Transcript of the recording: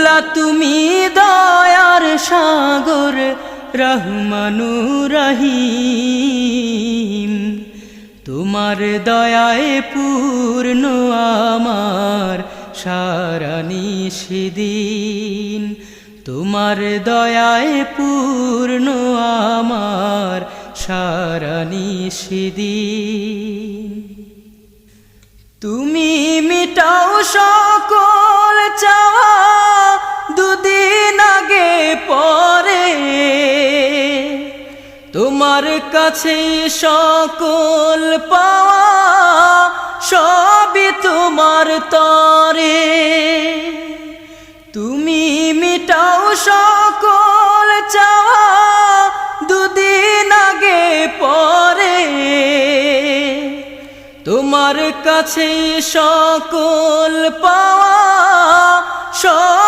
মৌলা তুমি দয়ার সাগর রহমানুর রহিম, তোমার দয়ায় পূর্ণ আমার সারা নিশিদিন, তোমার দয়ায় পূর্ণ আমার সারা নিশিদিন। তুমি মিটাও সকল চাওয়া দুদিন আগে পরে, তোমার কাছে সকল পাওয়া সবই তোমার তরে। তুমি মিটাও সকল চাওয়া দুদিন আগে পরে, তোমার কাছে সকল পাওয়া সব